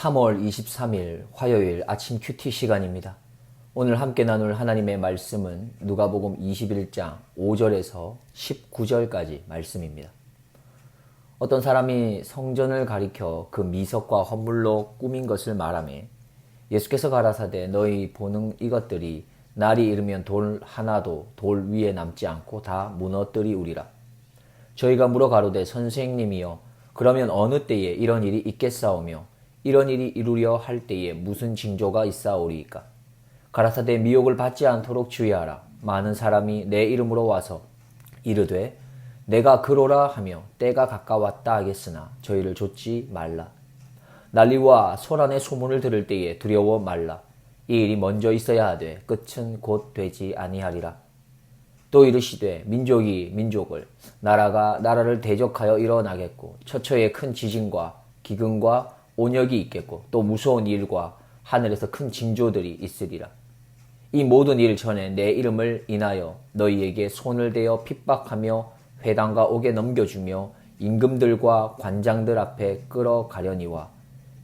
3월 23일 화요일 아침 큐티 시간입니다. 오늘 함께 나눌 하나님의 말씀은 누가복음 21장 5절에서 19절까지 말씀입니다. 어떤 사람이 성전을 가리켜 그 미석과 헌물로 꾸민 것을 말하매 예수께서 가라사대 너희 보는 이것들이 날이 이르면 돌 하나도 돌 위에 남지 않고 다 무너뜨리우리라. 저희가 물어 가로되 선생님이여 그러면 어느 때에 이런 일이 있겠사오며 이런 일이 이루려 할 때에 무슨 징조가 있사오리이까? 가라사대 미혹을 받지 않도록 주의하라. 많은 사람이 내 이름으로 와서 이르되 내가 그로라 하며 때가 가까웠다 하겠으나 저희를 좇지 말라. 난리와 소란의 소문을 들을 때에 두려워 말라. 이 일이 먼저 있어야 하되 끝은 곧 되지 아니하리라. 또 이르시되 민족이 민족을 나라가 나라를 대적하여 일어나겠고 처처에 큰 지진과 기근과 온역이 있겠고 또 무서운 일과 하늘에서 큰 징조들이 있으리라. 이 모든 일 전에 내 이름을 인하여 너희에게 손을 대어 핍박하며 회당과 옥에 넘겨주며 임금들과 관장들 앞에 끌어가려니와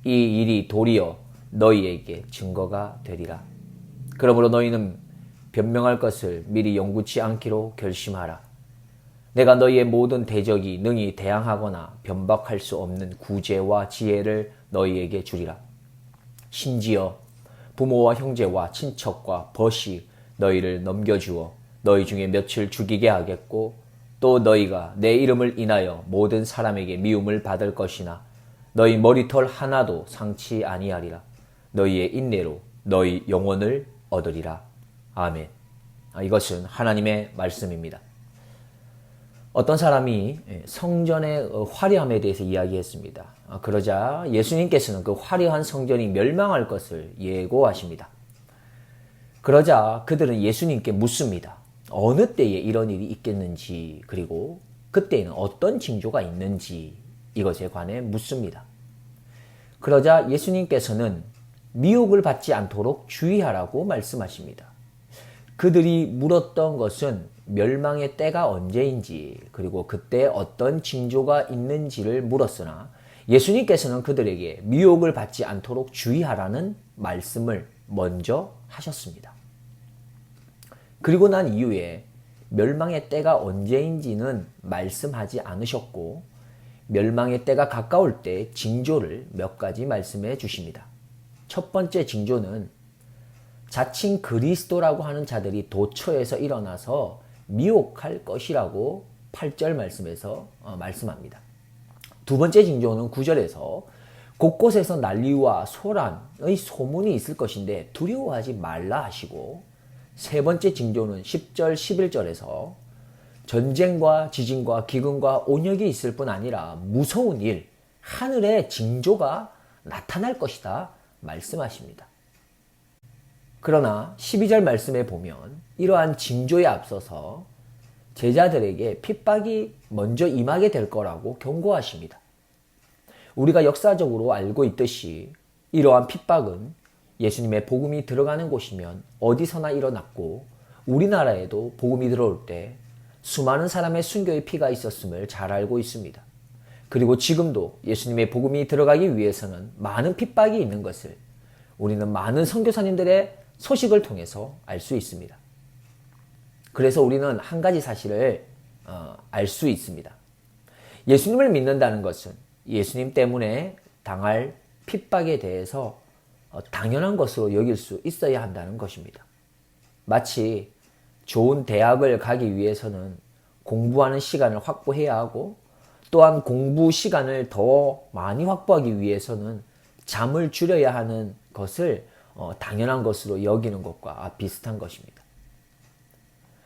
이 일이 도리어 너희에게 증거가 되리라. 그러므로 너희는 변명할 것을 미리 영구치 않기로 결심하라. 내가 너희의 모든 대적이 능히 대항하거나 변박할 수 없는 구제와 지혜를 너희에게 주리라. 심지어 부모와 형제와 친척과 벗이 너희를 넘겨주어 너희 중에 며칠 죽이게 하겠고 또 너희가 내 이름을 인하여 모든 사람에게 미움을 받을 것이나 너희 머리털 하나도 상치 아니하리라. 너희의 인내로 너희 영혼을 얻으리라. 아멘. 이것은 하나님의 말씀입니다. 어떤 사람이 성전의 화려함에 대해서 이야기했습니다. 그러자 예수님께서는 그 화려한 성전이 멸망할 것을 예고하십니다. 그러자 그들은 예수님께 묻습니다. 어느 때에 이런 일이 있겠는지 그리고 그때에는 어떤 징조가 있는지 이것에 관해 묻습니다. 그러자 예수님께서는 미혹을 받지 않도록 주의하라고 말씀하십니다. 그들이 물었던 것은 멸망의 때가 언제인지 그리고 그때 어떤 징조가 있는지를 물었으나 예수님께서는 그들에게 미혹을 받지 않도록 주의하라는 말씀을 먼저 하셨습니다. 그리고 난 이후에 멸망의 때가 언제인지는 말씀하지 않으셨고 멸망의 때가 가까울 때 징조를 몇 가지 말씀해 주십니다. 첫 번째 징조는 자칭 그리스도라고 하는 자들이 도처에서 일어나서 미혹할 것이라고 8절 말씀에서 말씀합니다. 두 번째 징조는 9절에서 곳곳에서 난리와 소란의 소문이 있을 것인데 두려워하지 말라 하시고 세 번째 징조는 10절 11절에서 전쟁과 지진과 기근과 온역이 있을 뿐 아니라 무서운 일, 하늘의 징조가 나타날 것이다 말씀하십니다. 그러나 12절 말씀에 보면 이러한 징조에 앞서서 제자들에게 핍박이 먼저 임하게 될 거라고 경고하십니다. 우리가 역사적으로 알고 있듯이 이러한 핍박은 예수님의 복음이 들어가는 곳이면 어디서나 일어났고 우리나라에도 복음이 들어올 때 수많은 사람의 순교의 피가 있었음을 잘 알고 있습니다. 그리고 지금도 예수님의 복음이 들어가기 위해서는 많은 핍박이 있는 것을 우리는 많은 선교사님들의 소식을 통해서 알 수 있습니다. 그래서 우리는 한 가지 사실을 알 수 있습니다. 예수님을 믿는다는 것은 예수님 때문에 당할 핍박에 대해서 당연한 것으로 여길 수 있어야 한다는 것입니다. 마치 좋은 대학을 가기 위해서는 공부하는 시간을 확보해야 하고 또한 공부 시간을 더 많이 확보하기 위해서는 잠을 줄여야 하는 것을 당연한 것으로 여기는 것과 비슷한 것입니다.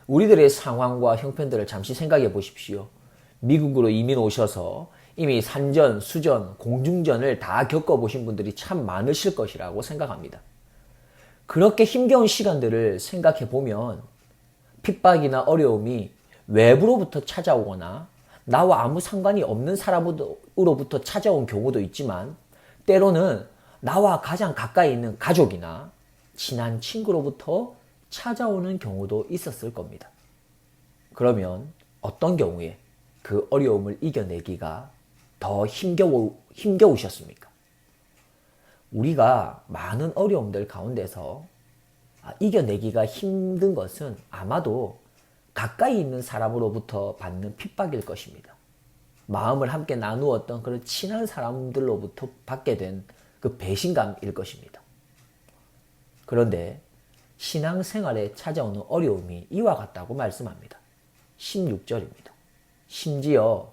우리들의 상황과 형편들을 잠시 생각해 보십시오. 미국으로 이민 오셔서 이미 산전, 수전, 공중전을 다 겪어보신 분들이 참 많으실 것이라고 생각합니다. 그렇게 힘겨운 시간들을 생각해 보면 핍박이나 어려움이 외부로부터 찾아오거나 나와 아무 상관이 없는 사람으로부터 찾아온 경우도 있지만 때로는 나와 가장 가까이 있는 가족이나 친한 친구로부터 찾아오는 경우도 있었을 겁니다. 그러면 어떤 경우에 그 어려움을 이겨내기가 더 힘겨우셨습니까? 우리가 많은 어려움들 가운데서 이겨내기가 힘든 것은 아마도 가까이 있는 사람으로부터 받는 핍박일 것입니다. 마음을 함께 나누었던 그런 친한 사람들로부터 받게 된 그 배신감일 것입니다. 그런데 신앙생활에 찾아오는 어려움이 이와 같다고 말씀합니다. 16절입니다. 심지어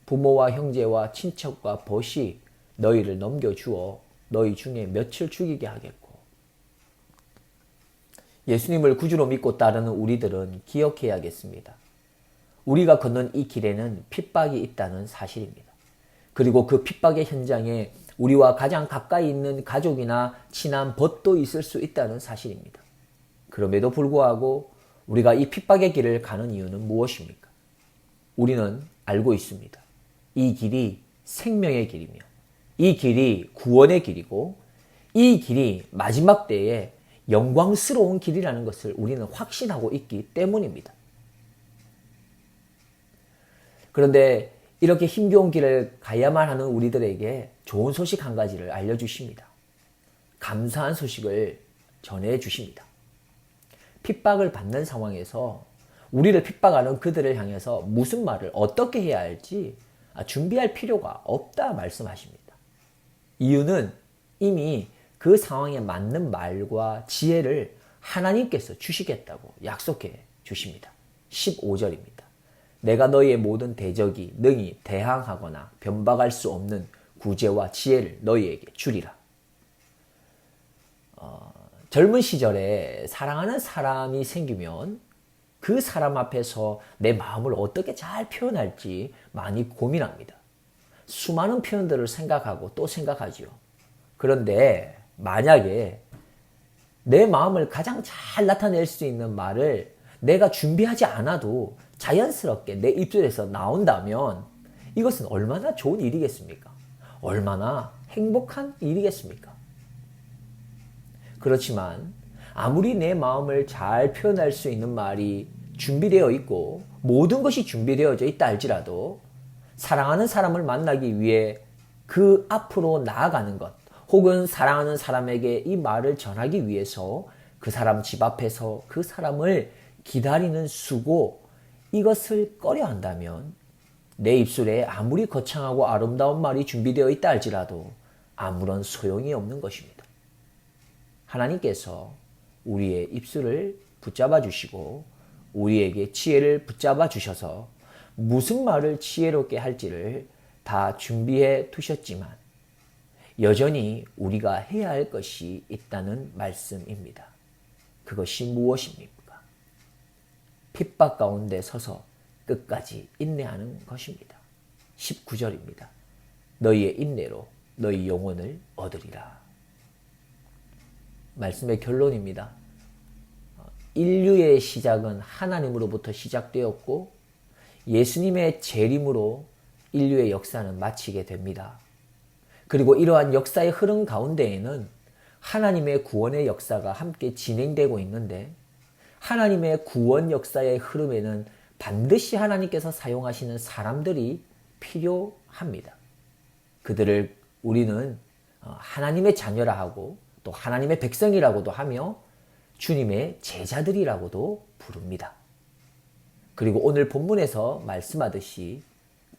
부모와 형제와 친척과 벗이 너희를 넘겨주어 너희 중에 몇을 죽이게 하겠고. 예수님을 구주로 믿고 따르는 우리들은 기억해야겠습니다. 우리가 걷는 이 길에는 핍박이 있다는 사실입니다. 그리고 그 핍박의 현장에 우리와 가장 가까이 있는 가족이나 친한 벗도 있을 수 있다는 사실입니다. 그럼에도 불구하고 우리가 이 핍박의 길을 가는 이유는 무엇입니까? 우리는 알고 있습니다. 이 길이 생명의 길이며 이 길이 구원의 길이고 이 길이 마지막 때에 영광스러운 길이라는 것을 우리는 확신하고 있기 때문입니다. 그런데 이렇게 힘겨운 길을 가야만 하는 우리들에게 좋은 소식 한 가지를 알려주십니다. 감사한 소식을 전해주십니다. 핍박을 받는 상황에서 우리를 핍박하는 그들을 향해서 무슨 말을 어떻게 해야 할지 준비할 필요가 없다 말씀하십니다. 이유는 이미 그 상황에 맞는 말과 지혜를 하나님께서 주시겠다고 약속해 주십니다. 15절입니다. 내가 너희의 모든 대적이 능히 대항하거나 변박할 수 없는 구제와 지혜를 너희에게 주리라. 젊은 시절에 사랑하는 사람이 생기면 그 사람 앞에서 내 마음을 어떻게 잘 표현할지 많이 고민합니다. 수많은 표현들을 생각하고 또 생각하지요. 그런데 만약에 내 마음을 가장 잘 나타낼 수 있는 말을 내가 준비하지 않아도 자연스럽게 내 입술에서 나온다면 이것은 얼마나 좋은 일이겠습니까? 얼마나 행복한 일이겠습니까? 그렇지만 아무리 내 마음을 잘 표현할 수 있는 말이 준비되어 있고 모든 것이 준비되어져 있다 할지라도 사랑하는 사람을 만나기 위해 그 앞으로 나아가는 것 혹은 사랑하는 사람에게 이 말을 전하기 위해서 그 사람 집 앞에서 그 사람을 기다리는 수고 이것을 꺼려 한다면 내 입술에 아무리 거창하고 아름다운 말이 준비되어 있다 할지라도 아무런 소용이 없는 것입니다. 하나님께서 우리의 입술을 붙잡아 주시고 우리에게 지혜를 붙잡아 주셔서 무슨 말을 지혜롭게 할지를 다 준비해 두셨지만 여전히 우리가 해야 할 것이 있다는 말씀입니다. 그것이 무엇입니까? 핍박 가운데 서서 끝까지 인내하는 것입니다. 19절입니다. 너희의 인내로 너희 영혼을 얻으리라. 말씀의 결론입니다. 인류의 시작은 하나님으로부터 시작되었고 예수님의 재림으로 인류의 역사는 마치게 됩니다. 그리고 이러한 역사의 흐름 가운데에는 하나님의 구원의 역사가 함께 진행되고 있는데 하나님의 구원 역사의 흐름에는 반드시 하나님께서 사용하시는 사람들이 필요합니다. 그들을 우리는 하나님의 자녀라 하고 또 하나님의 백성이라고도 하며 주님의 제자들이라고도 부릅니다. 그리고 오늘 본문에서 말씀하듯이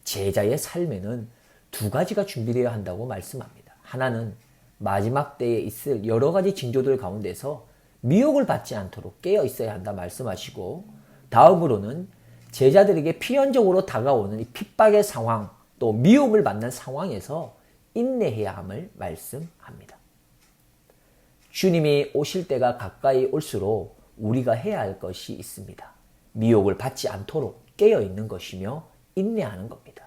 제자의 삶에는 두 가지가 준비되어야 한다고 말씀합니다. 하나는 마지막 때에 있을 여러 가지 징조들 가운데서 미혹을 받지 않도록 깨어 있어야 한다 말씀하시고 다음으로는 제자들에게 필연적으로 다가오는 이 핍박의 상황 또 미움을 받는 상황에서 인내해야 함을 말씀합니다. 주님이 오실 때가 가까이 올수록 우리가 해야 할 것이 있습니다. 미혹을 받지 않도록 깨어 있는 것이며 인내하는 겁니다.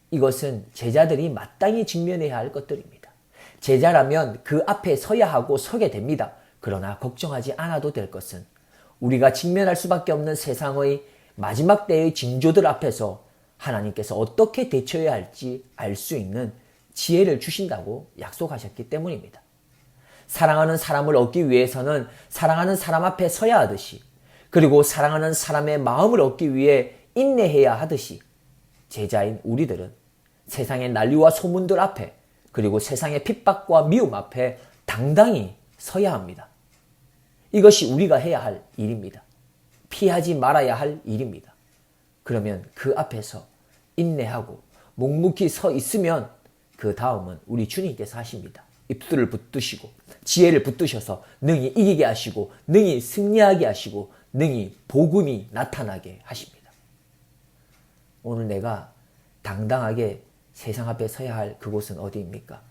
이것은 제자들이 마땅히 직면해야 할 것들입니다. 제자라면 그 앞에 서야 하고 서게 됩니다. 그러나 걱정하지 않아도 될 것은 우리가 직면할 수밖에 없는 세상의 마지막 때의 징조들 앞에서 하나님께서 어떻게 대처해야 할지 알 수 있는 지혜를 주신다고 약속하셨기 때문입니다. 사랑하는 사람을 얻기 위해서는 사랑하는 사람 앞에 서야 하듯이 그리고 사랑하는 사람의 마음을 얻기 위해 인내해야 하듯이 제자인 우리들은 세상의 난리와 소문들 앞에 그리고 세상의 핍박과 미움 앞에 당당히 서야 합니다. 이것이 우리가 해야 할 일입니다. 피하지 말아야 할 일입니다. 그러면 그 앞에서 인내하고 묵묵히 서 있으면 그 다음은 우리 주님께서 하십니다. 입술을 붙드시고 지혜를 붙드셔서 능히 이기게 하시고 능히 승리하게 하시고 능히 복음이 나타나게 하십니다. 오늘 내가 당당하게 세상 앞에 서야 할 그곳은 어디입니까?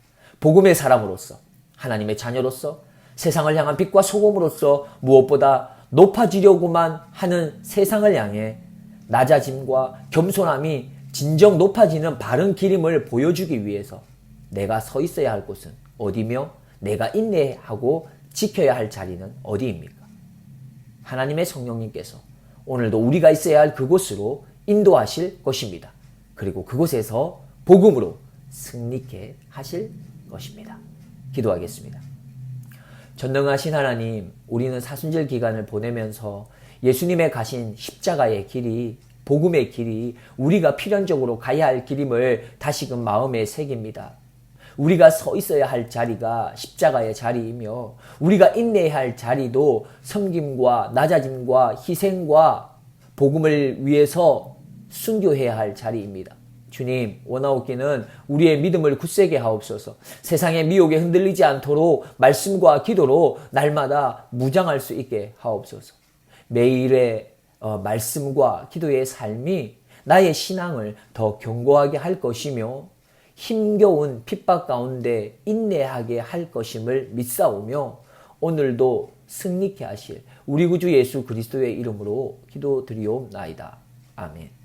복음의 사람으로서, 하나님의 자녀로서, 세상을 향한 빛과 소금으로서 무엇보다 높아지려고만 하는 세상을 향해 낮아짐과 겸손함이 진정 높아지는 바른 길임을 보여주기 위해서 내가 서 있어야 할 곳은 어디며 내가 인내하고 지켜야 할 자리는 어디입니까? 하나님의 성령님께서 오늘도 우리가 있어야 할 그곳으로 인도하실 것입니다. 그리고 그곳에서 복음으로 승리케 하실 것입니다. 기도하겠습니다. 전능하신 하나님, 우리는 사순절 기간을 보내면서 예수님의 가신 십자가의 길이, 복음의 길이 우리가 필연적으로 가야 할 길임을 다시금 마음에 새깁니다. 우리가 서 있어야 할 자리가 십자가의 자리이며 우리가 인내해야 할 자리도 섬김과 낮아짐과 희생과 복음을 위해서 순교해야 할 자리입니다. 주님, 원하옵기는 우리의 믿음을 굳세게 하옵소서. 세상의 미혹에 흔들리지 않도록 말씀과 기도로 날마다 무장할 수 있게 하옵소서. 매일의 말씀과 기도의 삶이 나의 신앙을 더 견고하게 할 것이며 힘겨운 핍박 가운데 인내하게 할 것임을 믿사오며 오늘도 승리케 하실 우리 구주 예수 그리스도의 이름으로 기도드리옵나이다. 아멘.